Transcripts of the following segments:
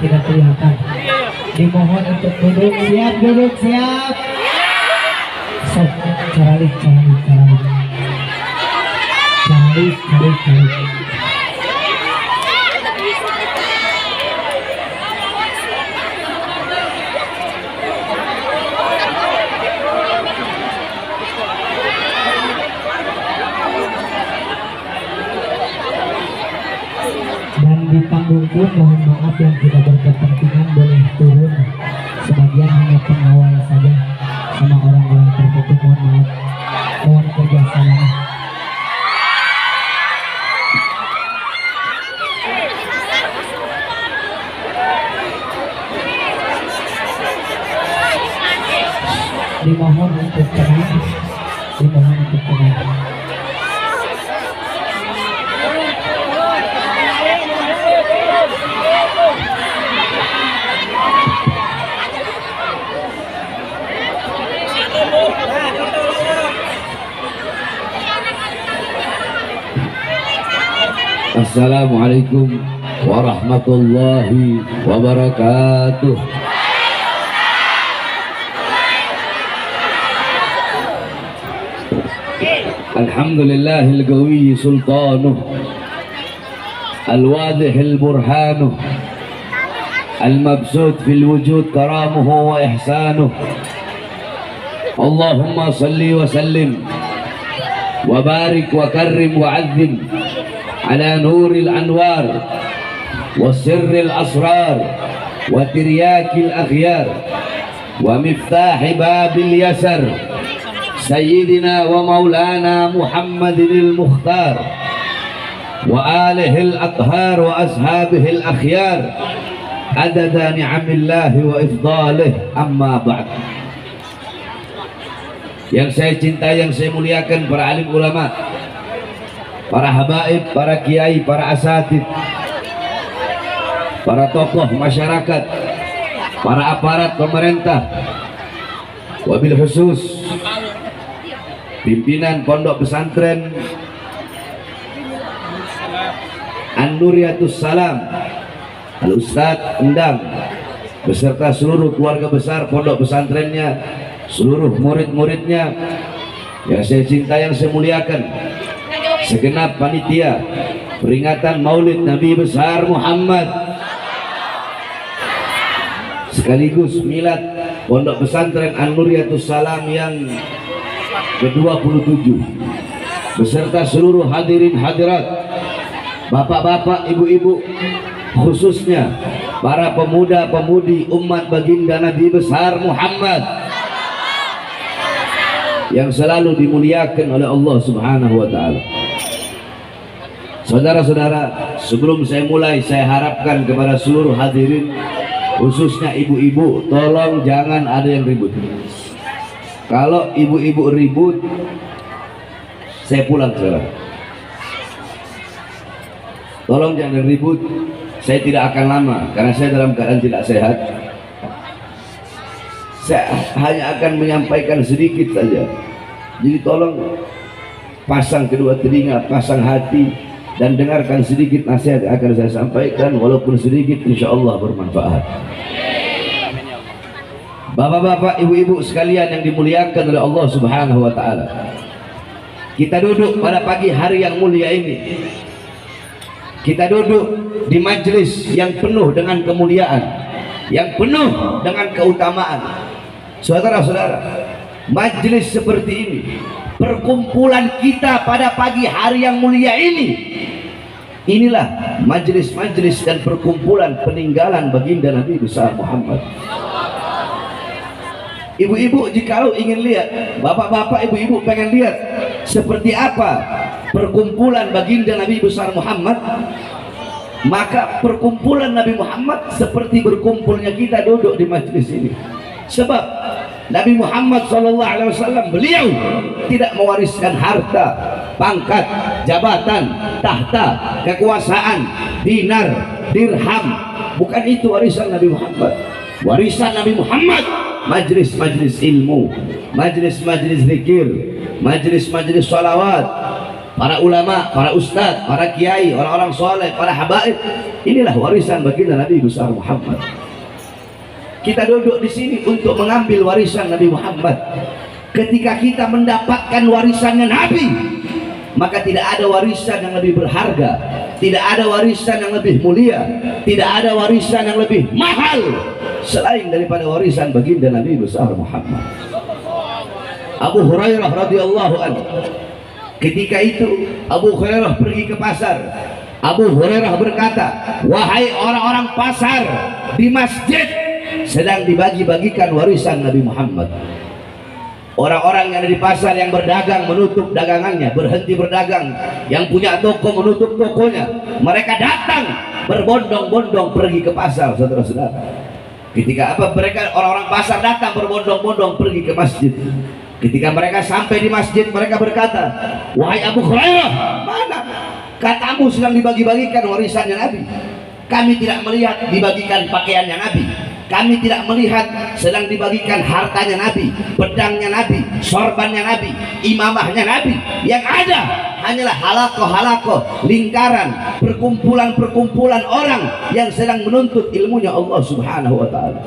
tidak kelihatan. Dimohon untuk duduk siap. Sok, caralik. Di panggung pun mohon maaf yang tidak berkepentingan boleh turun, sebagian hanya pengawal saja sama orang-orang tertutup, mohon maaf, mohon kerjasamanya. Dimohon untuk tenang. Assalamualaikum warahmatullahi wabarakatuh. Alhamdulillahil qawi sultanuh, al-wadihil burhanuh, al-mabsut fil wujud karamuhu wa ihsanuh. Allahumma salli wa sallim wa barik wa karrim wa azzim على نور الأنوار وسر الأسرار وترياك الأخيار ومفتاح باب اليسر سيدنا ومولانا محمد المختار وآله الأطهار وأصحابه الأخيار عدد نعم الله وإفضاله. أما بعد. Yang saya cintai, yang saya muliakan, para alim ulama, para habaib, para kiai, para asatid, para tokoh masyarakat, para aparat pemerintah, wabil khusus pimpinan pondok pesantren An-Nuriyatus Salam Al-Ustadz Endang beserta seluruh keluarga besar pondok pesantrennya, seluruh murid-muridnya, Yang saya cinta, yang saya muliakan, segenap panitia peringatan Maulid Nabi besar Muhammad, sekaligus milad Pondok Pesantren An-Nuriyatus Salam yang ke-27, beserta seluruh hadirin hadirat, bapak-bapak, ibu-ibu, khususnya para pemuda-pemudi umat baginda Nabi besar Muhammad yang selalu dimuliakan oleh Allah Subhanahu wa taala. Saudara-saudara, sebelum saya mulai, saya harapkan kepada seluruh hadirin, khususnya ibu-ibu, tolong jangan ada yang ribut. Kalau ibu-ibu ribut, saya pulang sekarang. Tolong jangan ribut, saya tidak akan lama karena saya dalam keadaan tidak sehat. Saya hanya akan menyampaikan sedikit saja. Jadi tolong pasang kedua telinga, pasang hati, dan dengarkan sedikit nasihat yang akan saya sampaikan, walaupun sedikit, insya Allah bermanfaat. Bapak-bapak, ibu-ibu sekalian yang dimuliakan oleh Allah Subhanahu wa taala, kita duduk pada pagi hari yang mulia ini. Kita duduk di majelis yang penuh dengan kemuliaan, yang penuh dengan keutamaan. Saudara-saudara, majelis seperti ini, perkumpulan kita pada pagi hari yang mulia ini, inilah majelis-majelis dan perkumpulan peninggalan baginda Nabi besar Muhammad. Ibu-ibu jikalau ingin lihat, bapak-bapak, ibu-ibu pengen lihat seperti apa perkumpulan baginda Nabi besar Muhammad, maka perkumpulan Nabi Muhammad seperti berkumpulnya kita duduk di majelis ini. Sebab Nabi Muhammad SAW, beliau tidak mewariskan harta, pangkat, jabatan, tahta, kekuasaan, dinar, dirham. Bukan itu warisan Nabi Muhammad. Warisan Nabi Muhammad majlis-majlis ilmu, majlis-majlis zikir, majlis-majlis salawat, para ulama, para ustadz, para kiai, orang-orang soleh, para habaib. Inilah warisan baginda Nabi besar Muhammad. Kita duduk di sini untuk mengambil warisan Nabi Muhammad. Ketika kita mendapatkan warisannya Nabi, maka tidak ada warisan yang lebih berharga, tidak ada warisan yang lebih mulia, tidak ada warisan yang lebih mahal selain daripada warisan baginda Nabi besar Muhammad. Abu Hurairah radhiyallahu anhu, ketika itu Abu Hurairah pergi ke pasar. Abu Hurairah berkata, wahai orang-orang pasar, di masjid sedang dibagi-bagikan warisan Nabi Muhammad. Orang-orang yang ada di pasar yang berdagang menutup dagangannya, berhenti berdagang. Yang punya toko menutup tokonya. Mereka datang berbondong-bondong pergi ke pasar, saudara-saudara. Ketika mereka orang-orang pasar datang berbondong-bondong pergi ke masjid. Ketika mereka sampai di masjid, mereka berkata, wahai Abu Hurairah, mana katamu sedang dibagi-bagikan warisannya Nabi? Kami tidak melihat dibagikan pakaiannya Nabi. Kami tidak melihat sedang dibagikan hartanya Nabi, pedangnya Nabi, sorbannya Nabi, imamahnya Nabi. Yang ada hanyalah halakoh-halakoh, lingkaran, perkumpulan-perkumpulan orang yang sedang menuntut ilmunya Allah Subhanahu wa ta'ala.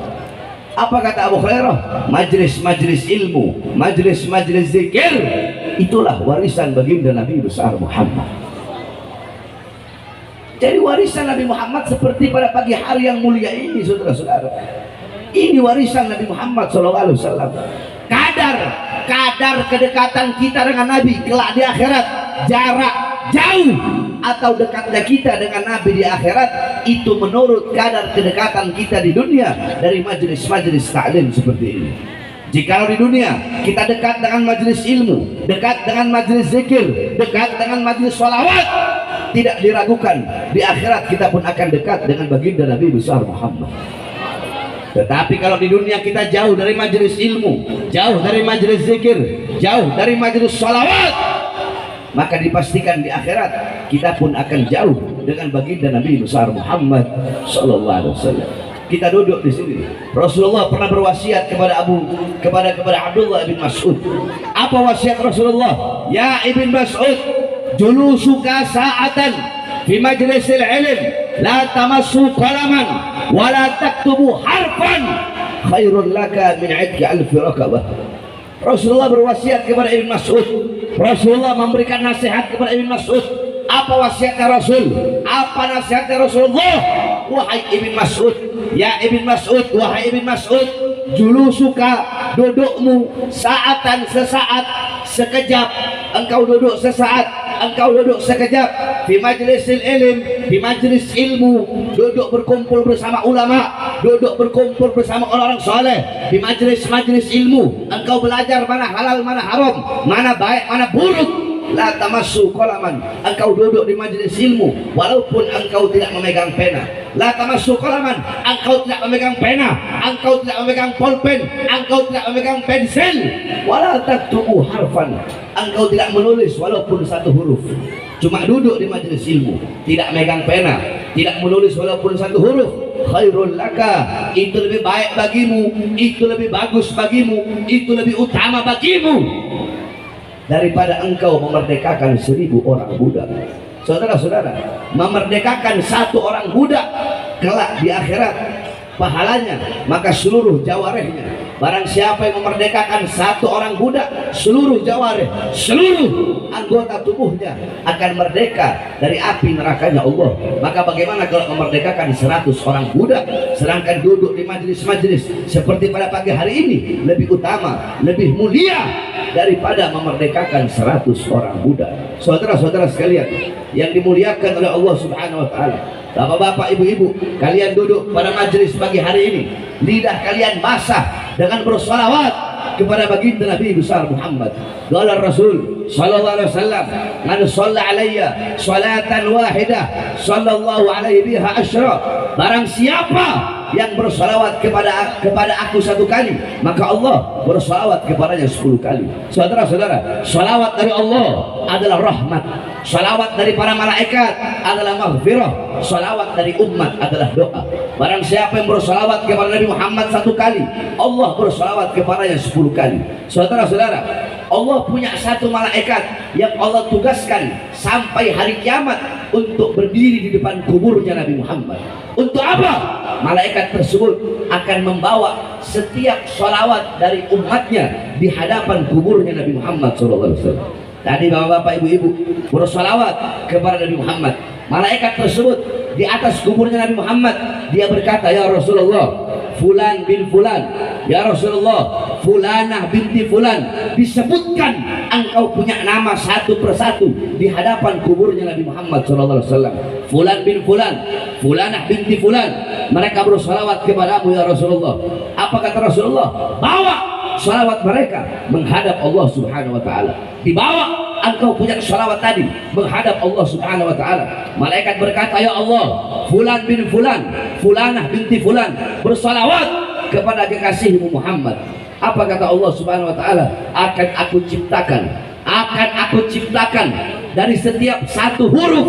Apa kata Abu Hurairah? Majlis-majlis ilmu, majlis-majlis zikir, itulah warisan baginda Nabi besar Muhammad. Jadi warisan Nabi Muhammad seperti pada pagi hari yang mulia ini, saudara-saudara. Ini warisan Nabi Muhammad SAW. Kadar kedekatan kita dengan Nabi kelak di akhirat, jarak jauh atau dekatnya kita dengan Nabi di akhirat, itu menurut kadar kedekatan kita di dunia dari majelis-majelis ta'lim seperti ini. Jika di dunia kita dekat dengan majelis ilmu, dekat dengan majelis zikir, dekat dengan majelis sholawat, tidak diragukan di akhirat kita pun akan dekat dengan baginda Nabi besar Muhammad. Tetapi kalau di dunia kita jauh dari majelis ilmu, jauh dari majelis zikir, jauh dari majelis sholawat, maka dipastikan di akhirat kita pun akan jauh dengan baginda Nabi besar Muhammad sallallahu alaihi wasallam. Kita duduk di sini. Rasulullah pernah berwasiat kepada Abdullah bin Mas'ud. Apa wasiat Rasulullah? Ya Ibn Mas'ud, julusuka sa'atan fi majlisil ilm la tamassu qalaman wa la taktubu harfan khairun laka min 'idki alfi raqabah. Rasulullah berwasiat kepada Ibn Mas'ud. Rasulullah memberikan nasihat kepada Ibn Mas'ud. Apa wasiatnya Rasul? Apa nasihatnya Rasulullah? Wahai Ibn Mas'ud, ya Ibn Mas'ud, wahai Ibn Mas'ud, julusuka, dudukmu saatan sesaat, sekejap engkau duduk sesaat, engkau duduk sekejap di majlisil ilm, di majlis ilmu, duduk berkumpul bersama ulama, duduk berkumpul bersama orang-orang soleh di majlis-majlis ilmu, engkau belajar mana halal mana haram, mana baik mana buruk. La tamassu qalaman, engkau duduk di majlis ilmu walaupun engkau tidak memegang pena. La tamassu qalaman, engkau tidak memegang pena, engkau tidak memegang pulpen, engkau tidak memegang pensil. Wala taktubu harfan, engkau tidak menulis walaupun satu huruf. Cuma duduk di majlis ilmu, tidak megang pena, tidak menulis walaupun satu huruf. Khairul laka, itu lebih baik bagimu, itu lebih bagus bagimu, itu lebih utama bagimu daripada engkau memerdekakan 1000 orang budak. Saudara-saudara, memerdekakan 1 orang budak kelak di akhirat pahalanya maka seluruh jawarehnya. Barang siapa yang memerdekakan 1 orang budak, seluruh jawareh, seluruh anggota tubuhnya akan merdeka dari api nerakanya Allah. Maka bagaimana kalau memerdekakan 100 orang budak, sedangkan duduk di majlis-majlis seperti pada pagi hari ini lebih utama, lebih mulia daripada memerdekakan 100 orang budak. Saudara-saudara sekalian yang dimuliakan oleh Allah Subhanahu wa taala, bapak-bapak, ibu-ibu, kalian duduk pada majlis pagi hari ini, lidah kalian basah dengan bersolawat kepada baginda Nabi besar Muhammad. Qala Rasul sallallahu alaihi wasallam, "Man shalla alayya salatan wahidah, sallallahu alaihi biha asyra." Barang siapa yang bersolawat kepada aku 1 kali, maka Allah bersolawat kepadanya 10 kali. Saudara-saudara, solawat dari Allah adalah rahmat, solawat dari para malaikat adalah maghfirah, solawat dari umat adalah doa. Barang siapa yang bersolawat kepada Nabi Muhammad 1 kali, Allah bersolawat kepadanya 10 kali. Saudara-saudara, Allah punya 1 malaikat yang Allah tugaskan sampai hari kiamat untuk berdiri di depan kuburnya Nabi Muhammad. Untuk apa? Malaikat tersebut akan membawa setiap sholawat dari umatnya di hadapan kuburnya Nabi Muhammad SAW. Tadi bapak-bapak, ibu-ibu bersolawat kepada Nabi Muhammad. Malaikat tersebut di atas kuburnya Nabi Muhammad, dia berkata, "Ya Rasulullah, Fulan bin Fulan, ya Rasulullah, Fulanah binti Fulan." Disebutkan engkau punya nama satu persatu di hadapan kuburnya Nabi Muhammad SAW. Fulan bin Fulan, Fulanah binti Fulan, mereka bersolawat kepadamu ya Rasulullah. Apa kata Rasulullah? Bawa salawat mereka menghadap Allah Subhanahu wa taala. Dibawa engkau punya salawat tadi menghadap Allah Subhanahu wa taala. Malaikat berkata, "Ya Allah, Fulan bin Fulan, Fulanah binti Fulan bersalawat kepada kekasihmu Muhammad." Apa kata Allah Subhanahu wa taala? Akan aku ciptakan dari setiap 1 huruf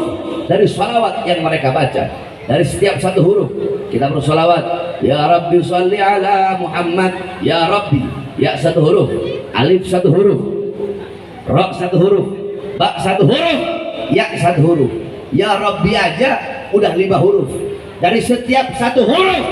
dari salawat yang mereka baca. Dari setiap 1 huruf kita bersalawat, ya Rabbi sholli ala Muhammad, ya Rabbi, ya 1 huruf, alif 1 huruf, ra 1 huruf, ba 1 huruf, ya 1 huruf. Ya Rabbi aja udah 5 huruf. Dari setiap 1 huruf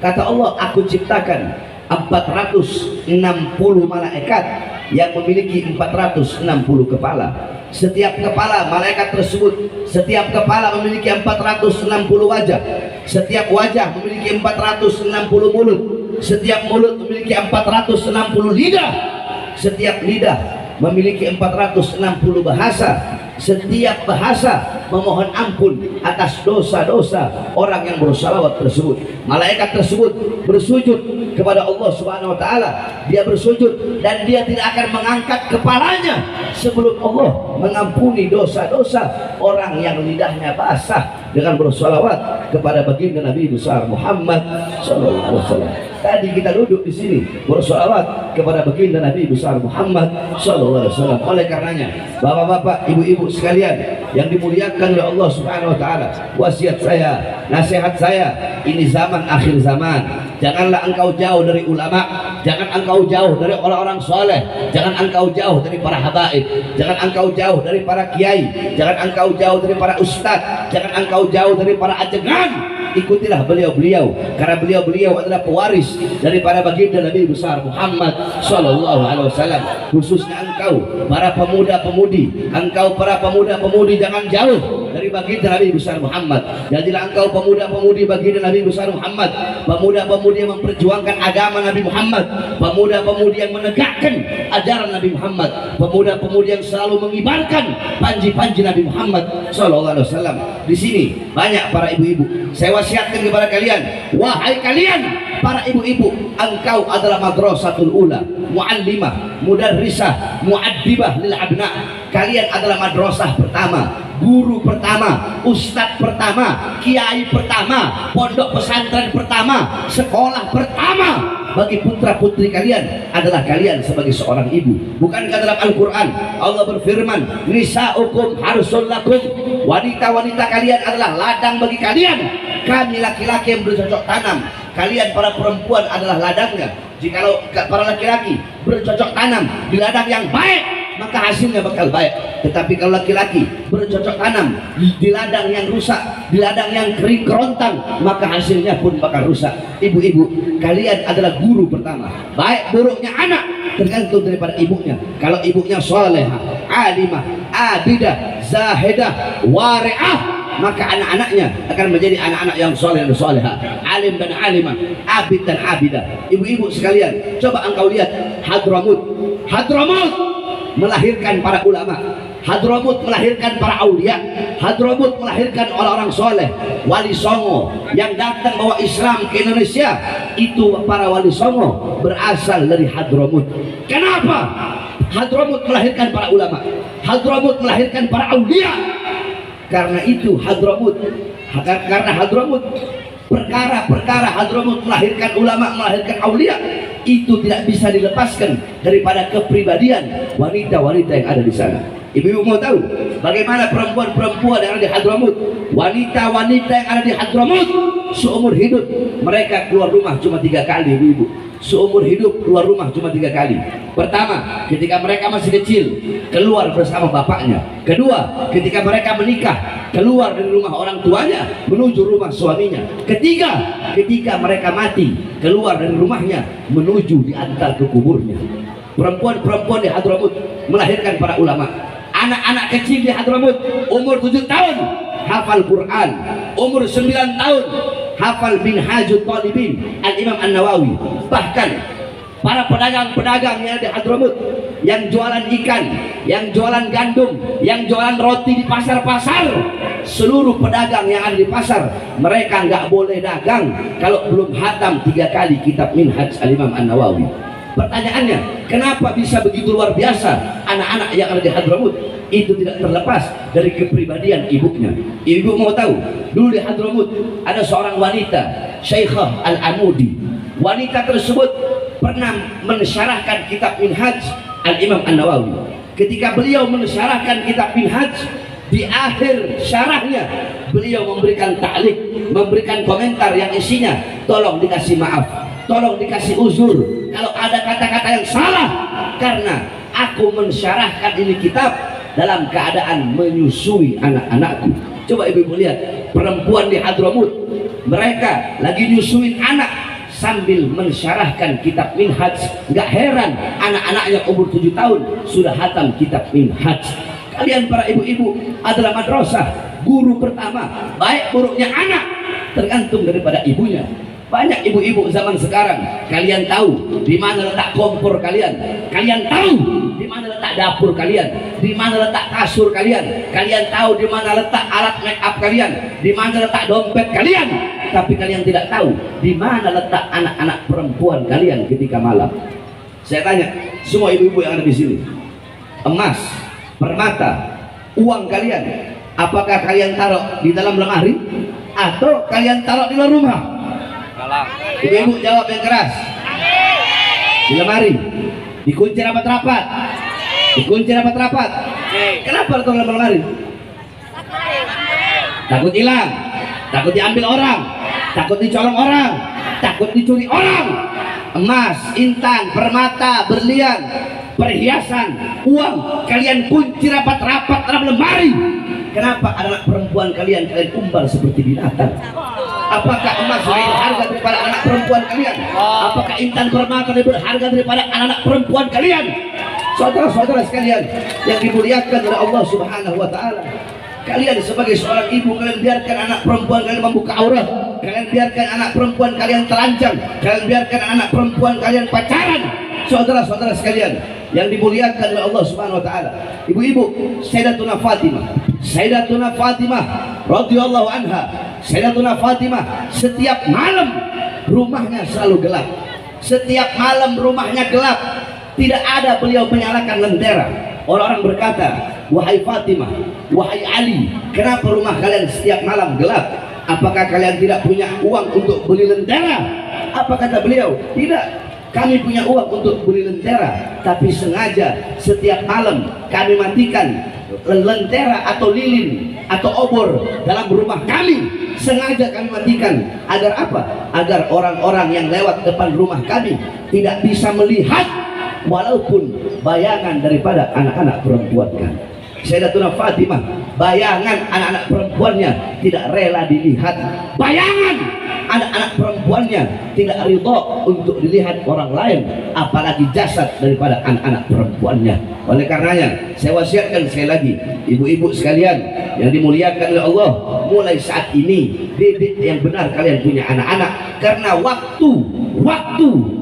kata Allah, aku ciptakan 460 malaikat yang memiliki 460 kepala. Setiap kepala malaikat tersebut, setiap kepala memiliki 460 wajah. Setiap wajah memiliki 460 mulut. Setiap mulut memiliki 460 lidah. Setiap lidah memiliki 460 bahasa. Setiap bahasa memohon ampun atas dosa-dosa orang yang bersalawat tersebut. Malaikat tersebut bersujud kepada Allah Subhanahu wa taala. Dia bersujud dan dia tidak akan mengangkat kepalanya sebelum Allah mengampuni dosa-dosa orang yang lidahnya basah dengan bersalawat kepada baginda Nabi besar Muhammad sallallahu alaihi wasallam. Tadi kita duduk di sini bersalawat kepada baginda Nabi besar Muhammad sallallahu alaihi wasallam. Oleh karenanya, bapak-bapak, ibu-ibu sekalian yang dimuliakan oleh Allah Subhanahu wa taala, wasiat saya, nasihat saya, ini zaman akhir zaman. Janganlah engkau jauh dari ulama, jangan engkau jauh dari orang-orang soleh, jangan engkau jauh dari para habaib, jangan engkau jauh dari para kiai, jangan engkau jauh dari para ustadz, jangan engkau jauh dari para ajengan. ikutilah beliau-beliau, karena beliau-beliau adalah pewaris daripada baginda Nabi besar Muhammad sallallahu alaihi wasallam. Khususnya engkau para pemuda-pemudi, engkau para pemuda-pemudi jangan jauh dari baginda Nabi besar Muhammad. Jadilah engkau pemuda-pemudi baginda Nabi besar Muhammad, pemuda-pemudi yang memperjuangkan agama Nabi Muhammad, pemuda-pemudi yang menegakkan ajaran Nabi Muhammad, pemuda-pemudi yang selalu mengibarkan panji-panji Nabi Muhammad sallallahu alaihi wasallam. Di sini banyak para ibu-ibu. Saya wasiatkan kepada kalian, wahai kalian para ibu-ibu, engkau adalah madrasatul ula, muallimah, mudarrisah, muaddibah lil abna. Kalian adalah madrasah pertama, guru pertama, ustadz pertama, kiai pertama, pondok pesantren pertama, sekolah pertama bagi putra putri kalian adalah kalian sebagai seorang ibu. Bukankah dalam Al-Quran Allah berfirman, nisa'ukum harsul lakum, wanita-wanita kalian adalah ladang bagi kalian, kami laki-laki yang bercocok tanam, kalian para perempuan adalah ladangnya. Jikalau para laki-laki bercocok tanam di ladang yang baik, maka hasilnya bakal baik. Tetapi kalau laki-laki bercocok tanam di ladang yang rusak, di ladang yang kering kerontang, maka hasilnya pun bakal rusak. Ibu-ibu, kalian adalah guru pertama. Baik buruknya anak tergantung daripada ibunya. Kalau ibunya solehah, alimah, abidah, zahidah, wari'ah, maka anak-anaknya akan menjadi anak-anak yang soleh dan soleha, alim dan alimah, abid dan abidah. Ibu-ibu sekalian, coba engkau lihat Hadramut. Hadramut melahirkan para ulama, Hadramut melahirkan para aulia, Hadramut melahirkan orang-orang soleh, wali songo yang datang bawa Islam ke Indonesia. Itu para wali songo berasal dari Hadramut. Kenapa? Hadramut melahirkan para ulama, Hadramut melahirkan para aulia. Karena itu Hadramut, karena Hadramut, perkara-perkara Hadramut melahirkan ulama, melahirkan aulia, itu tidak bisa dilepaskan daripada kepribadian wanita-wanita yang ada di sana. Ibu-ibu mau tahu bagaimana perempuan-perempuan yang ada di Hadramut, wanita-wanita yang ada di Hadramut, seumur hidup mereka keluar rumah cuma 3 kali, ibu-ibu. Seumur hidup keluar rumah cuma 3 kali. Pertama, ketika mereka masih kecil, keluar bersama bapaknya. Kedua, ketika mereka menikah, keluar dari rumah orang tuanya menuju rumah suaminya. Ketiga, ketika mereka mati, keluar dari rumahnya menuju diantar ke kuburnya. Perempuan-perempuan di Hadramut melahirkan para ulama. Anak-anak kecil di Hadramut umur 7 tahun hafal Quran, umur 9 tahun hafal Minhajut Talibin Al-Imam An-Nawawi. Bahkan para pedagang-pedagang yang ada di Hadramut, yang jualan ikan, yang jualan gandum, yang jualan roti di pasar-pasar, seluruh pedagang yang ada di pasar, mereka nggak boleh dagang kalau belum hatam 3 kali kitab Minhaj Al-Imam An-Nawawi. Pertanyaannya, kenapa bisa begitu luar biasa anak-anak yang ada di Hadramut? Itu tidak terlepas dari kepribadian ibunya. Ibu mau tahu, dulu di Hadramut ada seorang wanita, Syekhah Al-Amudi. Wanita tersebut pernah mensyarahkan kitab Minhaj Al-Imam An-Nawawi. Ketika beliau mensyarahkan kitab Minhaj, di akhir syarahnya beliau memberikan ta'liq, memberikan komentar yang isinya, tolong dikasih maaf, tolong dikasih uzur kalau ada kata-kata yang salah, karena aku mensyarahkan ini kitab dalam keadaan menyusui anak-anakku. Coba ibu-ibu lihat, perempuan di Hadramut, mereka lagi nyusuin anak sambil mensyarahkan kitab Minhaj. Nggak heran anak-anaknya umur 7 tahun sudah hatam kitab Minhaj. Kalian para ibu-ibu adalah madrasah, guru pertama. Baik buruknya anak tergantung daripada ibunya. Banyak ibu-ibu zaman sekarang, kalian tahu di mana letak kompor kalian, kalian tahu di mana letak dapur kalian, di mana letak kasur kalian, kalian tahu di mana letak alat make up kalian, di mana letak dompet kalian, tapi kalian tidak tahu di mana letak anak-anak perempuan kalian ketika malam. Saya tanya semua ibu-ibu yang ada di sini, emas, permata, uang kalian, apakah kalian taruh di dalam lemari atau kalian taruh di luar rumah? Ibu-ibu jawab yang keras. Di lemari. Dikunci rapat-rapat. Dikunci rapat-rapat. Kenapa letak dalam lemari? Takut hilang, takut diambil orang, takut dicolong orang, takut dicuri orang. Emas, intan, permata, berlian, perhiasan, uang kalian kunci rapat-rapat dalam lemari. Kenapa anak perempuan kalian umbar seperti binatang? Apakah emas lebih berharga daripada anak perempuan kalian? Apakah intan permata lebih berharga daripada anak perempuan kalian? Saudara-saudara sekalian yang dimuliakan oleh Allah Subhanahu wa taala, kalian sebagai seorang ibu, kalian biarkan anak perempuan kalian membuka aurat, kalian biarkan anak perempuan kalian telanjang, kalian biarkan anak perempuan kalian pacaran. Saudara-saudara sekalian yang dimuliakan oleh Allah Subhanahu wa taala, ibu-ibu, Sayyidatuna Fatimah radhiyallahu anha, Sayyidatuna Fatimah setiap malam rumahnya selalu gelap. Setiap malam rumahnya gelap. Tidak ada beliau menyalakan lentera. Orang-orang berkata, wahai Fatimah, wahai Ali, kenapa rumah kalian setiap malam gelap? Apakah kalian tidak punya uang untuk beli lentera? Apa kata beliau? Tidak, kami punya uang untuk beli lentera, tapi sengaja setiap malam kami matikan lentera atau lilin atau obor dalam rumah kami. Sengaja kami matikan agar apa? Agar orang-orang yang lewat depan rumah kami tidak bisa melihat walaupun bayangan daripada anak-anak perempuan kami. Sayyidatuna Fatimah, bayangan anak-anak perempuannya tidak rela dilihat. Bayangan anak-anak perempuannya tidak ridho untuk dilihat orang lain, apalagi jasad daripada anak-anak perempuannya. Oleh karenanya, saya wasiatkan sekali lagi, ibu-ibu sekalian yang dimuliakan oleh Allah, mulai saat ini didik yang benar kalian punya anak-anak, karena waktu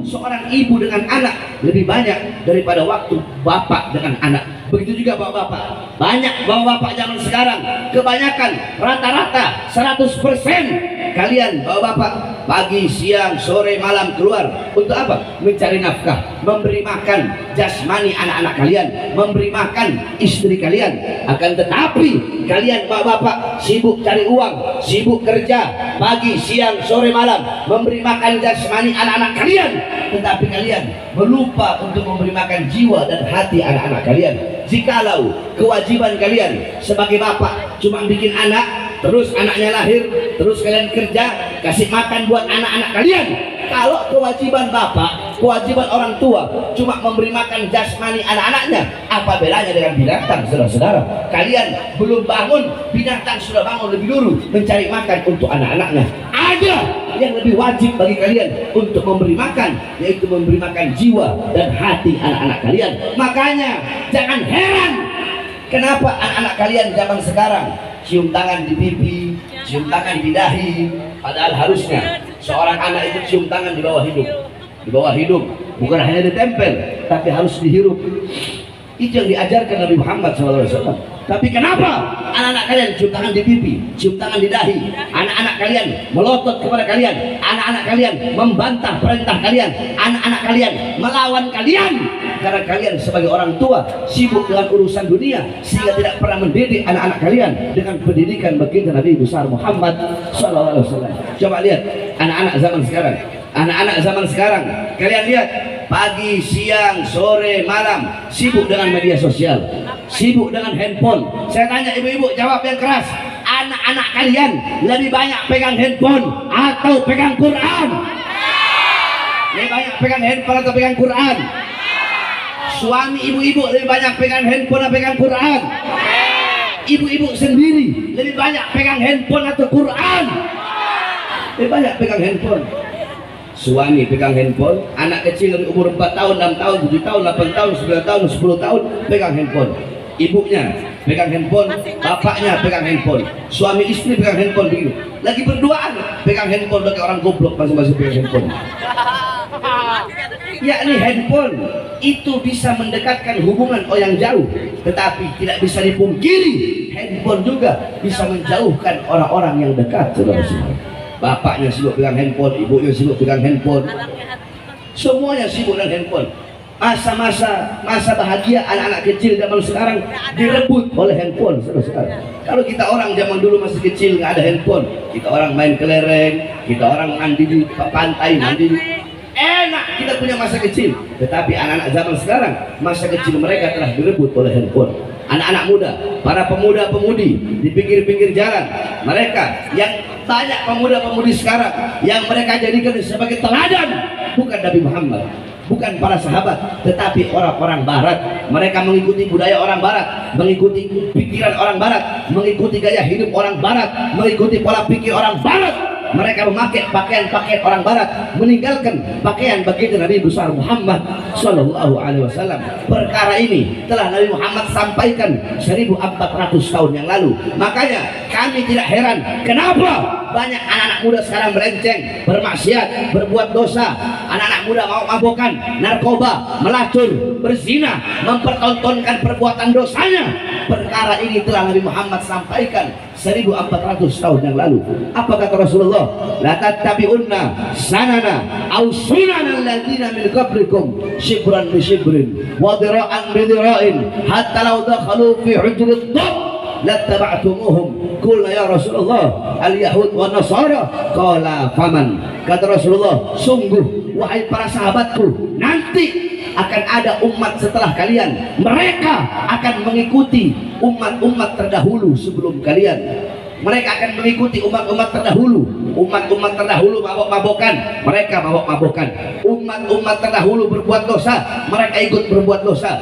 seorang ibu dengan anak lebih banyak daripada waktu bapak dengan anak. Begitu juga bapak-bapak. Banyak bapak-bapak zaman sekarang, kebanyakan rata-rata 100% kalian bapak-bapak pagi, siang, sore, malam keluar untuk apa? Mencari nafkah, memberi makan jasmani anak-anak kalian, memberi makan istri kalian. Akan tetapi kalian bapak-bapak sibuk cari uang, sibuk kerja pagi, siang, sore, malam, memberi makan jasmani anak-anak kalian, tetapi kalian melupa untuk memberi makan jiwa dan hati anak-anak kalian. Jikalau kewajiban kalian sebagai bapak cuma bikin anak, terus anaknya lahir, terus kalian kerja, kasih makan buat anak-anak kalian. Kalau kewajiban bapak, kewajiban orang tua cuma memberi makan jasmani anak-anaknya, apa bedanya dengan binatang, saudara-saudara? Kalian belum bangun, binatang sudah bangun lebih dulu mencari makan untuk anak-anaknya. Ada yang lebih wajib bagi kalian untuk memberi makan, yaitu memberi makan jiwa dan hati anak-anak kalian. Makanya jangan heran kenapa anak-anak kalian zaman sekarang cium tangan di pipi, cium tangan di dahi, padahal harusnya seorang anak itu cium tangan di bawah hidung. Di bawah hidung, bukan hanya ditempel, tapi harus dihirup. Itu yang diajarkan Nabi Muhammad SAW. Tapi kenapa anak-anak kalian cium tangan di pipi, cium tangan di dahi? Anak-anak kalian melotot kepada kalian, anak-anak kalian membantah perintah kalian, anak-anak kalian melawan kalian, karena kalian sebagai orang tua sibuk dengan urusan dunia, sehingga tidak pernah mendidik anak-anak kalian dengan pendidikan baginda Nabi besar Muhammad SAW. Coba lihat anak-anak zaman sekarang. Anak-anak zaman sekarang, kalian lihat pagi, siang, sore, malam sibuk dengan media sosial, sibuk dengan handphone. Saya tanya ibu-ibu, jawab yang keras. Anak-anak kalian lebih banyak pegang handphone atau pegang Quran? Lebih banyak pegang handphone atau pegang Quran? Suami ibu-ibu lebih banyak pegang handphone atau pegang Quran? Ibu-ibu sendiri lebih banyak pegang handphone atau Quran? Lebih banyak pegang handphone. Suami pegang handphone, anak kecil dari umur 4 tahun, 6 tahun, 7 tahun, 8 tahun, 9 tahun, 10 tahun pegang handphone. Ibunya pegang handphone, bapaknya pegang handphone, suami istri pegang handphone begini. Lagi berduaan pegang handphone, bagi orang goblok masing-masing pegang handphone. Yakni handphone itu bisa mendekatkan hubungan yang jauh, tetapi tidak bisa dipungkiri handphone juga bisa menjauhkan orang-orang yang dekat, saudara-saudara. Bapaknya sibuk pegang handphone, ibunya sibuk pegang handphone, semuanya sibuk dengan handphone. Masa bahagia anak-anak kecil zaman sekarang direbut oleh handphone, saudara-saudara. Kalau kita orang zaman dulu masih kecil nggak ada handphone, kita orang main kelereng, kita orang mandi di pantai, mandi enak, kita punya masa kecil. Tetapi anak-anak zaman sekarang masa kecil mereka telah direbut oleh handphone. Anak-anak muda, para pemuda-pemudi di pinggir-pinggir jalan, mereka yang banyak pemuda-pemudi sekarang yang mereka jadikan sebagai teladan bukan Nabi Muhammad, bukan para sahabat, tetapi orang-orang barat. Mereka mengikuti budaya orang barat, mengikuti pikiran orang barat, mengikuti gaya hidup orang barat, mengikuti pola pikir orang barat. mereka memakai pakaian-pakaian orang barat, meninggalkan pakaian baginda Nabi besar Muhammad sallallahu alaihi wasallam. Perkara ini telah Nabi Muhammad sampaikan 1400 tahun yang lalu. Makanya kami tidak heran kenapa banyak anak-anak muda sekarang melenceng, bermaksiat, berbuat dosa. Anak-anak muda mau mabokan, narkoba, melacur, berzina, mempertontonkan perbuatan dosanya. Perkara ini telah Nabi Muhammad sampaikan 1400 tahun yang lalu. Apa kata Rasulullah? La tattabi'unna sanana aw sunanal ladzina min qablikum shibran bi shibrin wa dira'an bi dira'in hatta law dakhalu fi hujrid dhab lattaba'tumuhum. Qulna ya Rasulullah al-yahud wa nasara. Qala faman. Kata Rasulullah, sungguh wahai para sahabatku, nanti akan ada umat setelah kalian, mereka akan mengikuti umat-umat terdahulu sebelum kalian. Mereka akan mengikuti umat-umat terdahulu. Umat-umat terdahulu mabok-mabokan, mereka mabok-mabokan. Umat-umat terdahulu berbuat dosa, mereka ikut berbuat dosa.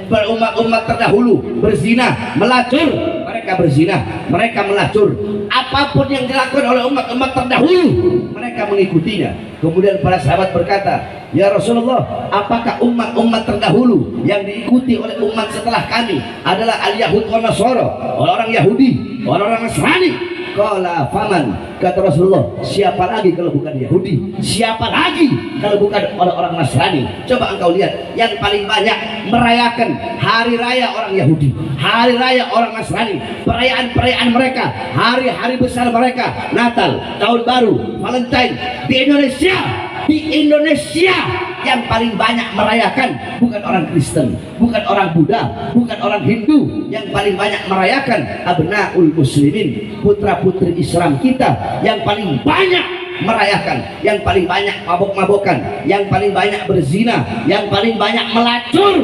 Umat-umat terdahulu berzina, melacur, mereka berzina, mereka melacur. Apapun yang dilakukan oleh umat-umat terdahulu, mereka mengikutinya. Kemudian para sahabat berkata, ya Rasulullah, apakah umat-umat terdahulu yang diikuti oleh umat setelah kami adalah al-Yahud wa Nasara, orang-orang Yahudi, orang-orang Nasrani? Qala faman. Kata Rasulullah, siapa lagi kalau bukan Yahudi? Siapa lagi kalau bukan orang-orang Nasrani? Coba engkau lihat, yang paling banyak merayakan hari raya orang Yahudi, hari raya orang Nasrani, perayaan-perayaan mereka, hari-hari besar mereka, Natal, Tahun Baru, Valentine. Di Indonesia yang paling banyak merayakan bukan orang Kristen, bukan orang Buddha, bukan orang Hindu. Yang paling banyak merayakan abnaul muslimin, putra-putri Islam kita yang paling banyak merayakan, yang paling banyak mabok-mabokan, yang paling banyak berzina, yang paling banyak melacur.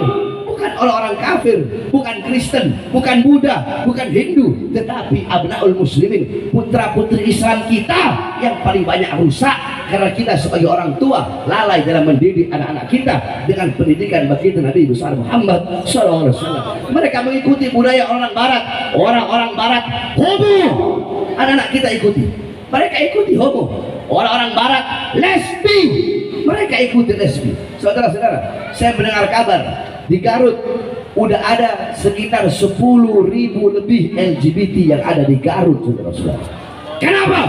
Bukan orang-orang kafir, bukan Kristen, bukan Buddha, bukan Hindu, tetapi abnaul muslimin, putra-putri Islam kita yang paling banyak rusak karena kita sebagai orang tua lalai dalam mendidik anak-anak kita dengan pendidikan baginda Nabi besar Muhammad SAW. Mereka mengikuti budaya orang barat, orang-orang barat homo, anak-anak kita ikuti. Mereka ikuti homo, orang-orang barat lesbi, mereka ikuti lesbi. Saudara-saudara, saya mendengar kabar di Garut udah ada sekitar 10.000 lebih LGBT yang ada di Garut, saudara-saudara. Kenapa?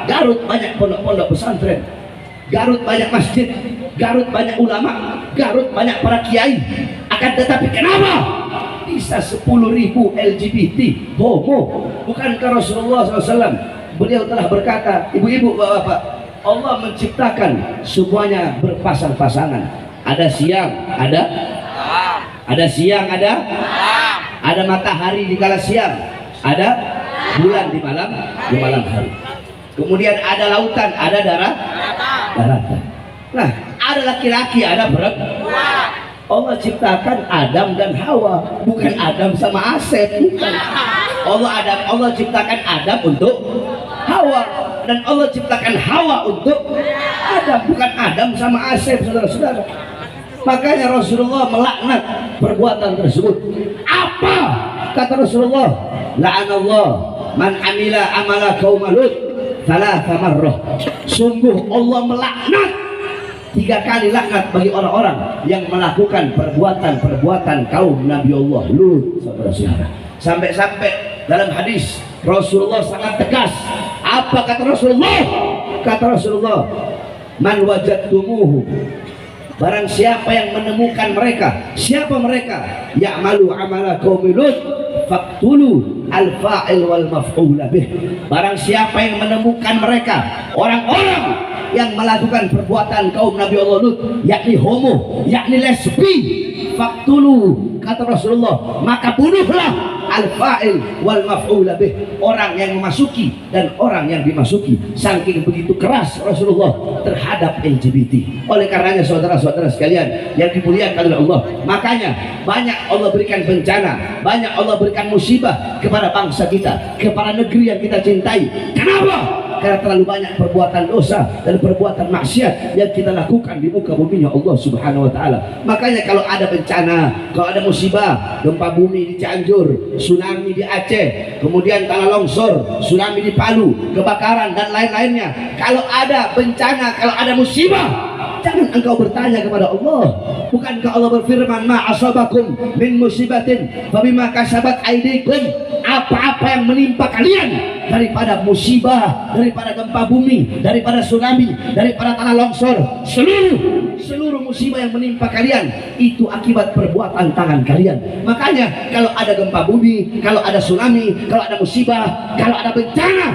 Garut banyak pondok-pondok pesantren, Garut banyak masjid, Garut banyak ulama, Garut banyak para kiai. Akan tetapi kenapa bisa 10.000 LGBT homo? Bukankah Rasulullah SAW beliau telah berkata, ibu-ibu, bapak-bapak, Allah menciptakan semuanya berpasang-pasangan. Ada siang, ada siang, ada matahari di kala siang, ada bulan di malam hari. Kemudian ada lautan, ada daratan. Nah, ada laki-laki, ada perempuan. Allah ciptakan Adam dan Hawa, bukan Adam sama Asep, bukan. Allah ciptakan Adam untuk Hawa, dan Allah ciptakan Hawa untuk Adam, bukan Adam sama Asep, saudara-saudara. Makanya Rasulullah melaknat perbuatan tersebut. Apa kata Rasulullah? La'anallah man amila amala qaum Lut thalatha marrah. Sungguh Allah melaknat 3 kali laknat bagi orang-orang yang melakukan perbuatan-perbuatan kaum Nabi Allah Lut, saudara-saudara. Sampai-sampai dalam hadis Rasulullah sangat tegas. Apa kata Rasulullah? Kata Rasulullah, man wajadtumuhu, barang siapa yang menemukan mereka, siapa mereka? Ya'malu amala qaumi Lut faqtulu al-fa'il wal maf'ul bih. Barang siapa yang menemukan mereka, orang-orang yang melakukan perbuatan kaum Nabi Allah Lut, yakni homo, yakni lesbi, faqtulu, kata Rasulullah, maka bunuhlah al-fa'il wal maf'ul bih, orang yang memasuki dan orang yang dimasuki. Saking begitu keras Rasulullah terhadap LGBT. Oleh karenanya saudara-saudara sekalian yang dimuliakan oleh Allah, makanya banyak Allah berikan bencana, banyak Allah berikan musibah kepada bangsa kita, kepada negeri yang kita cintai. Kenapa? Karena terlalu banyak perbuatan dosa dan perbuatan maksiat yang kita lakukan di muka bumi Allah Subhanahu wa taala. Makanya kalau ada bencana, kalau ada musibah, gempa bumi di Cianjur, tsunami di Aceh, kemudian tanah longsor, tsunami di Palu, kebakaran dan lain-lainnya, kalau ada bencana, kalau ada musibah, jangan engkau bertanya kepada Allah. Bukankah Allah berfirman, ma asabakum min musibatin fabima kasabat aydikum, apa-apa yang menimpa kalian daripada musibah, daripada gempa bumi, daripada tsunami, daripada tanah longsor, seluruh musibah yang menimpa kalian itu akibat perbuatan tangan kalian. Makanya kalau ada gempa bumi, kalau ada tsunami, kalau ada musibah, kalau ada bencana,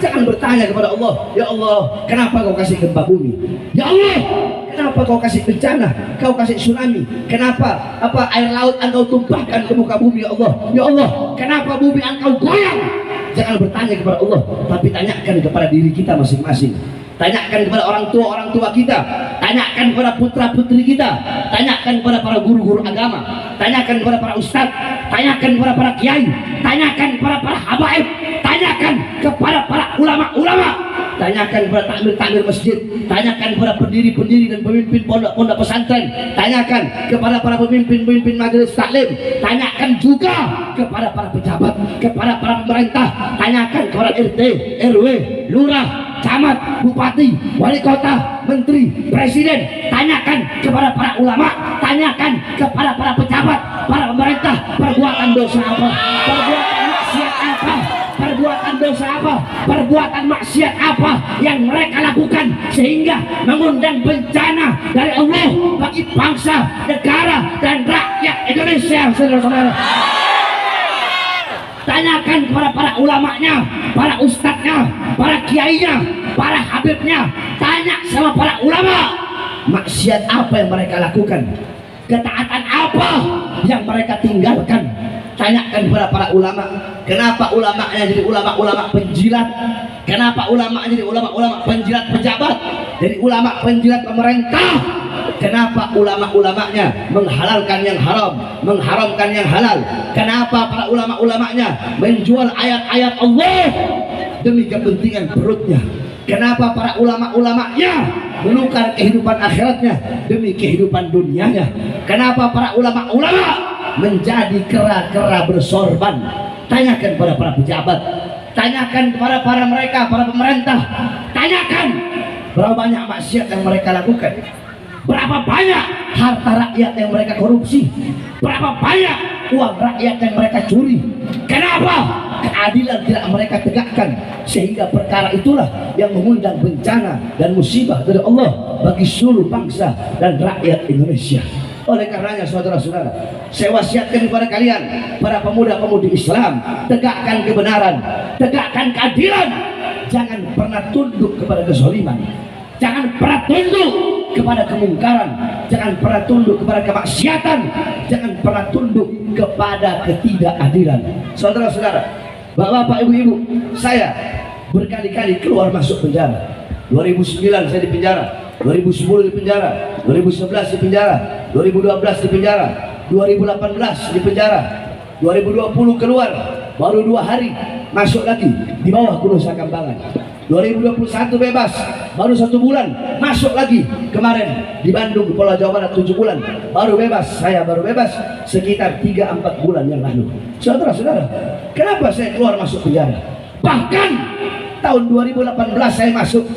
jangan bertanya kepada Allah, ya Allah, kenapa kau kasih gempa bumi? Ya Allah, kenapa kau kasih bencana? Kau kasih tsunami? Kenapa air laut engkau tumpahkan ke muka bumi? Ya Allah, ya Allah, kenapa bumi engkau goyang? Jangan bertanya kepada Allah, tapi tanyakan kepada diri kita masing-masing. Tanyakan kepada orang tua kita, tanyakan kepada putra-putri kita, tanyakan kepada para guru-guru agama, tanyakan kepada para ustadz, tanyakan kepada para kiai, tanyakan kepada para habaib, tanyakan kepada para ulama-ulama, tanyakan kepada takmir-takmir masjid, tanyakan kepada pendiri-pendiri dan pemimpin pondok-pondok pesantren, tanyakan kepada para pemimpin-pemimpin majelis taklim, tanyakan juga kepada para pejabat, kepada para pemerintah, tanyakan kepada RT, RW, lurah, camat, bupati, wali kota, menteri, presiden, tanyakan kepada para ulama, tanyakan kepada para pejabat, para pemerintah, perbuatan dosa apa, perbuatan maksiat apa, perbuatan dosa apa, perbuatan maksiat apa yang mereka lakukan sehingga mengundang bencana dari Allah bagi bangsa, negara dan rakyat Indonesia. Saudara-saudara, tanyakan kepada para ulamanya, para ustadznya, para kiainya, para habibnya, tanya sama para ulama, maksiat apa yang mereka lakukan, ketaatan apa yang mereka tinggalkan. Tanyakan kepada para ulama, kenapa ulamanya jadi ulama-ulama penjilat, kenapa ulamanya jadi ulama-ulama penjilat pejabat, jadi ulama penjilat pemerintah, kenapa ulama-ulamanya menghalalkan yang haram, mengharamkan yang halal, kenapa para ulama-ulamanya menjual ayat-ayat Allah demi kepentingan perutnya, kenapa para ulama-ulamanya menukar kehidupan akhiratnya demi kehidupan dunianya, kenapa para ulama-ulama menjadi kera-kera bersorban. Tanyakan kepada para pejabat, tanyakan kepada para pemerintah, tanyakan berapa banyak maksiat yang mereka lakukan, berapa banyak harta rakyat yang mereka korupsi, berapa banyak uang rakyat yang mereka curi. Kenapa keadilan tidak mereka tegakkan sehingga perkara itulah yang mengundang bencana dan musibah dari Allah bagi seluruh bangsa dan rakyat Indonesia. Oleh karenanya saudara-saudara, saya wasiatkan kepada kalian para pemuda-pemudi Islam, tegakkan kebenaran, tegakkan keadilan, jangan pernah tunduk kepada kezaliman, jangan pernah tunduk kepada kemungkaran, jangan pernah tunduk kepada kemaksiatan, jangan pernah tunduk kepada ketidakadilan. Saudara-saudara, bapak-bapak, ibu-ibu, saya berkali-kali keluar masuk penjara. 2009 saya di penjara, 2010 di penjara, 2011 di penjara, 2012 di penjara, 2018 di penjara, 2020 keluar, baru 2 hari masuk lagi di bawah Nusa Kambangan. 2021 bebas, baru 1 bulan masuk lagi kemarin di Bandung, Pulau Jawa Barat 7 bulan, baru bebas. Saya baru bebas sekitar 3-4 bulan yang lalu. Saudara-saudara, kenapa saya keluar masuk penjara? Bahkan tahun 2018 saya masuk,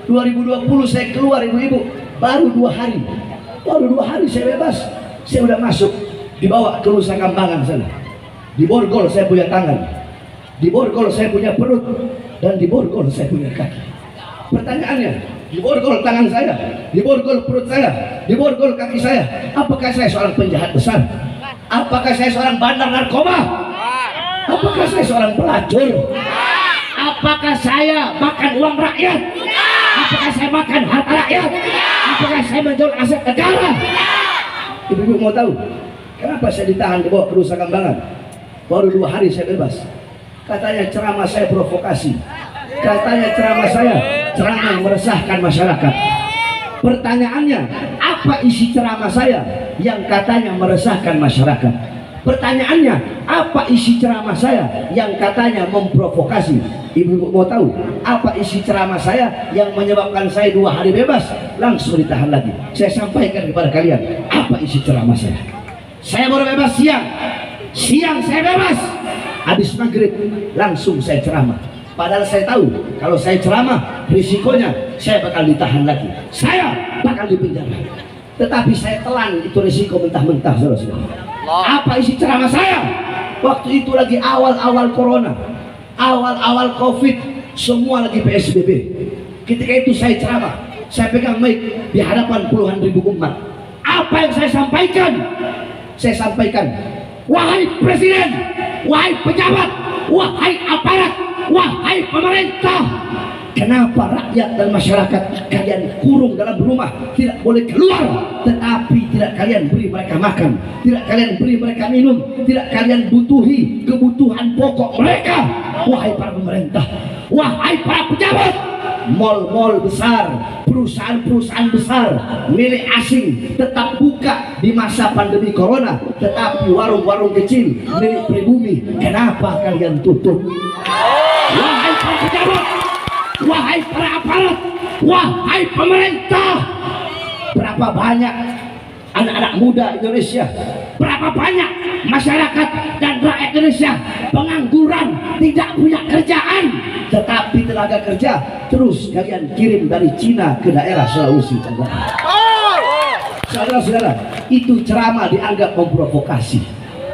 2020 saya keluar, ibu-ibu, baru 2 hari, baru 2 hari saya bebas. Saya udah masuk, dibawa ke Nusa Kambangan sana, di borgol saya punya tangan, di borgol saya punya perut, dan di borgol saya punya kaki. Pertanyaannya, di borgol tangan saya, di borgol perut saya, di borgol kaki saya, apakah saya seorang penjahat besar? Apakah saya seorang bandar narkoba? Apakah saya seorang pelacur? Apakah saya makan uang rakyat? Apakah saya makan harta rakyat? Apakah saya menjual aset negara? Ibu-ibu mau tahu kenapa saya ditahan dibawa ke Nusa Kambangan? Baru 2 hari saya bebas. Katanya ceramah saya provokasi, katanya ceramah saya ceramah meresahkan masyarakat. Pertanyaannya, apa isi ceramah saya yang katanya meresahkan masyarakat? Pertanyaannya, apa isi ceramah saya yang katanya memprovokasi? Ibu mau tahu apa isi ceramah saya yang menyebabkan saya 2 hari bebas langsung ditahan lagi? Saya sampaikan kepada kalian apa isi ceramah saya. Saya baru bebas siang saya bebas, habis maghrib langsung saya ceramah. Padahal saya tahu kalau saya ceramah risikonya saya bakal ditahan lagi, saya bakal dipenjara. Tetapi saya telan itu risiko mentah-mentah, saudara-saudara. Apa isi ceramah saya? Waktu itu lagi awal-awal corona, awal-awal covid, semua lagi PSBB. Ketika itu saya ceramah, saya pegang mic di hadapan puluhan ribu umat. Apa yang saya sampaikan? Saya sampaikan, wahai presiden, wahai pejabat, wahai aparat, wahai pemerintah, kenapa rakyat dan masyarakat kalian kurung dalam rumah, tidak boleh keluar, tetapi tidak kalian beri mereka makan, tidak kalian beri mereka minum, tidak kalian butuhi kebutuhan pokok mereka? Wahai para pemerintah, wahai para pejabat, mal-mal besar, perusahaan-perusahaan besar milik asing tetap buka di masa pandemi corona, tetapi warung-warung kecil milik pribumi, kenapa kalian tutup? Wahai para pejabat, wahai para aparat, wahai pemerintah, berapa banyak anak-anak muda Indonesia, berapa banyak masyarakat dan rakyat Indonesia pengangguran, tidak punya kerjaan, tetapi tenaga kerja terus kalian kirim dari Cina ke daerah Sulawesi Tenggara. Saudara-saudara, itu ceramah dianggap memprovokasi,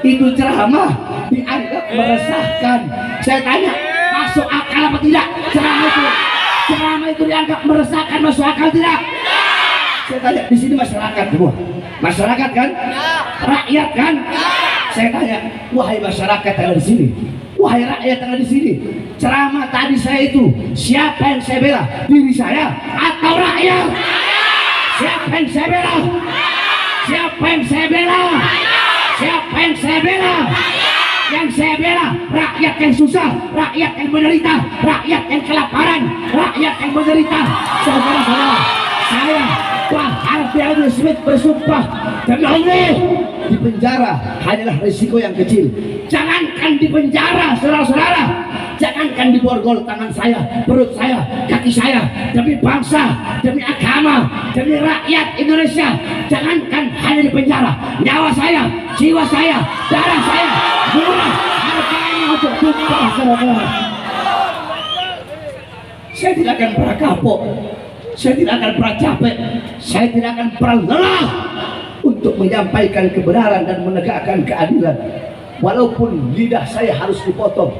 itu ceramah dianggap meresahkan. Saya tanya, masuk akal apa tidak ceramah itu? Ceramah itu dianggap meresahkan, masuk akal tidak? Saya tanya, di sini masyarakat semua, masyarakat kan, rakyat kan? Saya tanya, wahai masyarakat yang ada di sini, wahai rakyat yang ada di sini, ceramah tadi saya itu siapa yang saya bela? Diri saya atau rakyat? Siapa yang saya bela? Siapa yang saya bela? Siapa yang saya bela? Yang saya bela rakyat yang susah, rakyat yang menderita, rakyat yang kelaparan, rakyat yang menderita. Saudara-saudara, saya Pak Harvey Alden Smith bersumpah demi Allah, di penjara hanyalah risiko yang kecil. Jangankan di penjara, saudara-saudara, jangankan diborgol tangan saya, perut saya, kaki saya, demi bangsa, demi agama, demi rakyat Indonesia. Jangankan hanya di penjara, nyawa saya, jiwa saya, darah saya murah harganya untuk tumpah, saudara. Saya tidak akan pernah kapok, saya tidak akan pernah capek, saya tidak akan pernah lelah untuk menyampaikan kebenaran dan menegakkan keadilan. Walaupun lidah saya harus dipotong,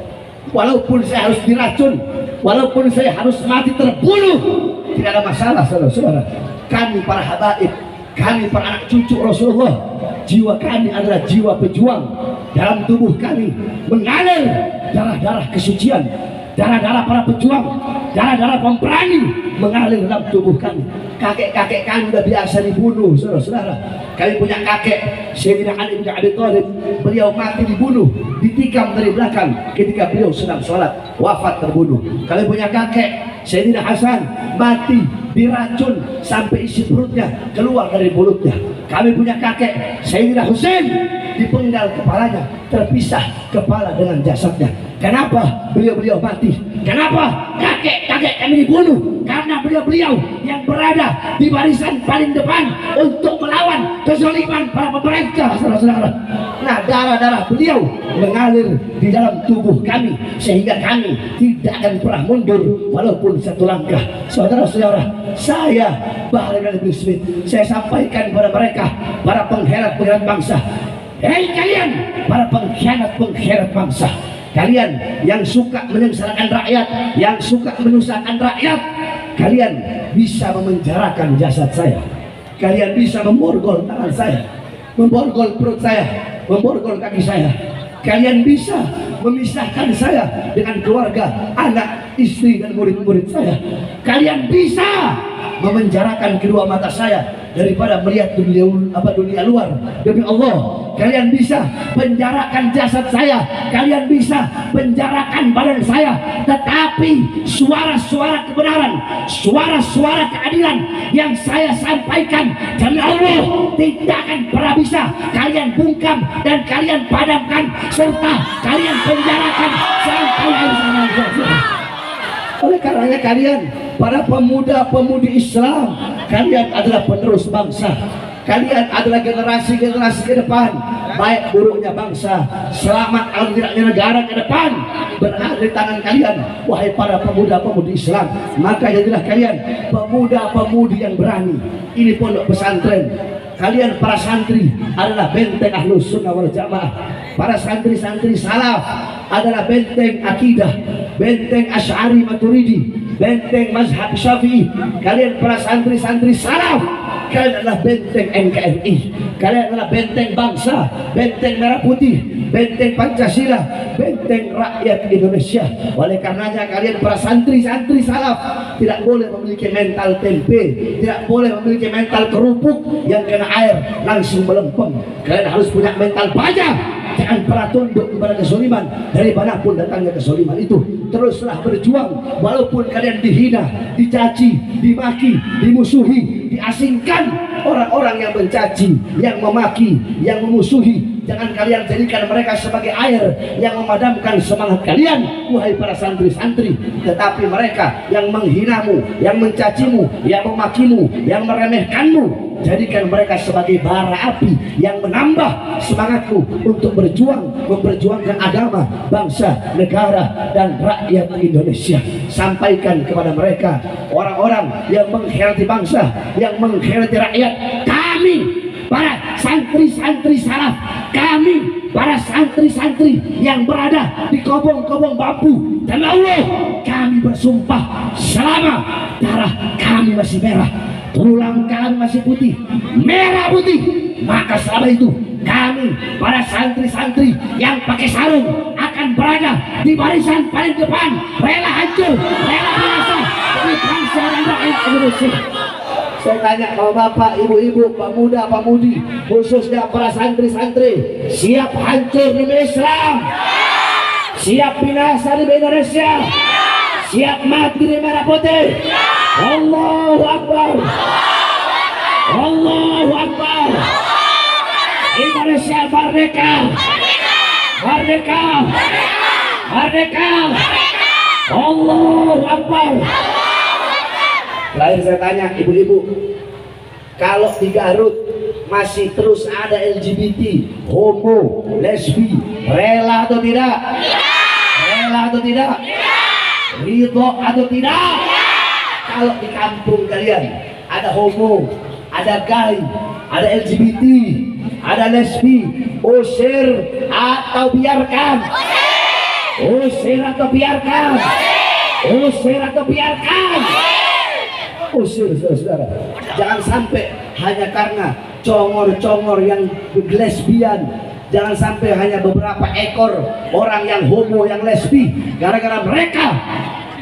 walaupun saya harus diracun, walaupun saya harus mati terbunuh, tidak ada masalah, saudara-saudara. Kami para habaib, kami para anak cucu Rasulullah, jiwa kami adalah jiwa pejuang. Dalam tubuh kami mengalir darah-darah kesucian, darah-darah para pejuang, darah-darah pemberani mengalir dalam tubuh kami. Kakek-kakek kami sudah biasa dibunuh, saudara-saudara. Kami punya kakek Sayyidina Ali bin Abi Thalib, beliau mati dibunuh, ditikam dari belakang ketika beliau sedang sholat, wafat terbunuh. Kami punya kakek Sayyidina Hasan, mati diracun sampai isi perutnya keluar dari mulutnya. Kami punya kakek Sayyidina Husain, dipenggal kepalanya, terpisah kepala dengan jasadnya. Kenapa beliau-beliau mati? Kenapa kakek-kakek kami dibunuh? Karena beliau-beliau yang berada di barisan paling depan untuk melawan kezaliman para pemerintah, saudara-saudara. Nah, darah-darah beliau mengalir di dalam tubuh kami sehingga kami tidak akan pernah mundur walaupun satu langkah. Saudara-saudara, saya Bahar bin Smith, saya sampaikan kepada mereka, para pengkhianat bangsa. Hei kalian, para pengkhianat bangsa, kalian yang suka menyengsarakan rakyat, yang suka menyusahkan rakyat, kalian bisa memenjarakan jasad saya, kalian bisa memborgol tangan saya, memborgol perut saya, memborgol kaki saya, kalian bisa memisahkan saya dengan keluarga, anak, istri dan murid-murid saya, kalian bisa memenjarakan kedua mata saya daripada melihat dunia luar. Demi Allah, kalian bisa penjarakan jasad saya, kalian bisa penjarakan badan saya, tetapi suara-suara kebenaran, suara-suara keadilan yang saya sampaikan demi Allah tidak akan pernah bisa kalian bungkam dan kalian padamkan serta kalian penjarakan sampai akhir zaman. Oleh karenanya kalian para pemuda-pemudi Islam, kalian adalah penerus bangsa, kalian adalah generasi-generasi ke depan. Baik buruknya bangsa, selamat kalau tidaknya negara ke depan berada di tangan kalian, wahai para pemuda-pemudi Islam. Maka jadilah kalian pemuda-pemudi yang berani. Ini pondok pesantren, kalian para santri adalah benteng Ahlus Sunnah wal Jamaah. Para santri-santri salaf adalah benteng akidah, benteng Asy'ari Maturidi, benteng mazhab Syafi'i. Kalian para santri-santri salaf, kalian adalah benteng NKRI, kalian adalah benteng bangsa, benteng merah putih, benteng Pancasila, benteng rakyat Indonesia. Oleh karenanya kalian para santri-santri salaf tidak boleh memiliki mental tempe, tidak boleh memiliki mental kerupuk yang kena air langsung melempem. Kalian harus punya mental baja. Jangan pernah tunduk kepada kezaliman, dari manapun datangnya kezaliman itu. Teruslah berjuang walaupun kalian dihina, dicaci, dimaki, dimusuhi, diasingkan. Orang-orang yang mencaci, yang memaki, yang memusuhi, jangan kalian jadikan mereka sebagai air yang memadamkan semangat kalian, wahai para santri-santri. Tetapi mereka yang menghinamu, yang mencacimu, yang memakimu, yang meremehkanmu, jadikan mereka sebagai bara api yang menambah semangatmu untuk berjuang, memperjuangkan agama, bangsa, negara, dan rakyat Indonesia. Sampaikan kepada mereka, orang-orang yang mengkhianati bangsa, yang mengkhianati rakyat, kami para santri-santri salaf, kami para santri-santri yang berada di kobong-kobong bambu, dan Allah, kami bersumpah selama darah kami masih merah, tulang kami masih putih, merah putih, maka selama itu kami para santri-santri yang pakai sarung akan berada di barisan paling depan, rela hancur, rela binasa demi bangsa dan rakyat Indonesia. Saya tanya kalau bapak, ibu-ibu, pemuda, pemudi, khususnya para santri-santri, siap hancur demi Islam, siap binasa di Indonesia, siap mati di merah putih. Allahu Akbar, Allahu Akbar. Indonesia merdeka, merdeka, merdeka. Allahu Akbar. Terakhir saya tanya ibu-ibu, kalau di Garut masih terus ada LGBT, homo, lesbi, rela atau tidak? Rela atau tidak? Ridho atau tidak? Kalau di kampung kalian ada homo, ada gay, ada LGBT, ada lesbi, usir atau biarkan? Usir atau biarkan? Usir atau biarkan? Usir, saudara-saudara. Jangan sampai hanya karena congor-congor yang lesbian, jangan sampai hanya beberapa ekor orang yang homo, yang lesbi, gara-gara mereka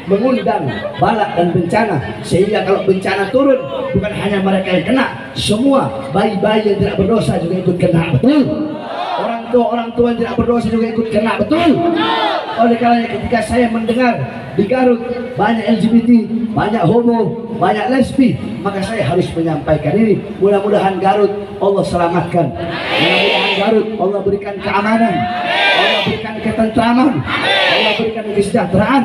mengundang balak dan bencana, sehingga kalau bencana turun bukan hanya mereka yang kena, semua bayi-bayi yang tidak berdosa juga ikut kena. Betul? Orang tua yang tidak berdosa juga ikut kena. Betul? Oleh karena ketika saya mendengar di Garut banyak LGBT, banyak homo, banyak lesbi, maka saya harus menyampaikan ini. Mudah-mudahan Garut Allah selamatkan, mudah-mudahan Garut Allah berikan keamanan, Allah berikan ketentraman, Allah berikan kesejahteraan,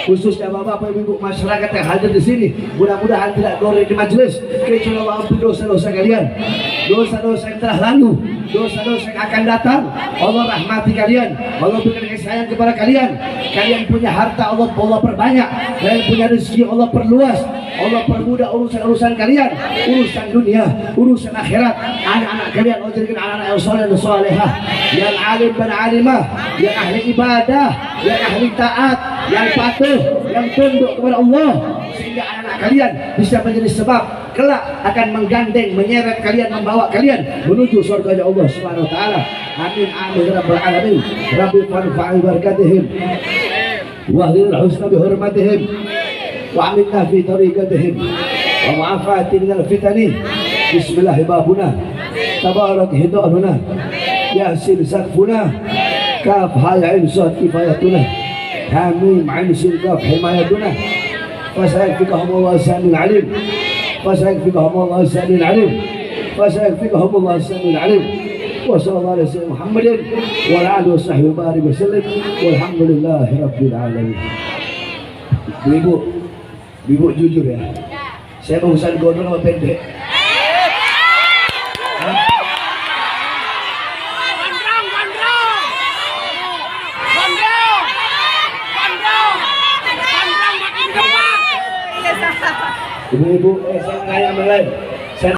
khususnya bapak-bapak, ibu-ibu, masyarakat yang hadir di sini. Mudah-mudahan tidak keluar di majelis kecuali Allah ampuni dosa-dosa kalian, dosa-dosa yang telah lalu, dosa-dosa yang akan datang. Allah rahmati kalian, Allah berikan kasih sayang kepada kalian. Kalian punya harta, Allah perbanyak. Kalian punya rezeki, Allah perluas. Allah permudah urusan-urusan kalian, urusan dunia, urusan akhirat. Anak-anak kalian Allah jadikan anak-anak yang saleh dan salehah, yang alim dan alimah, yang ahli ibadah, yang ahli taat, yang patuh, yang tunduk kepada Allah, sehingga anak-anak kalian bisa menjadi sebab kelak akan menggandeng, menyeret kalian, membawa kalian menuju surga Allah Subhanahu wa taala. Amin amin ya rabbal alamin. Rabbi farfa'i barakatihim wa ahlil husna bi hurmatihim wa aminna fi tariqatihim wa ma'afati minal fitani Bismillah babuna, tabarak hidayatuna, yasin sakfuna, kaf hayain sad kifayatuna, hamim ain sin kaf himayatuna. فسيكفيكهم الله السميع العليم فسيكفيكهم الله السميع العليم فسيكفيكهم الله السميع العليم وصلى الله على سيدنا محمد وعلى اله وصحبه وبارك وسلم والحمد لله رب العالمين. Ibu jujur ya, saya urusan gondrong apa pendek? Ibu-ibu, saya tanya yang lain.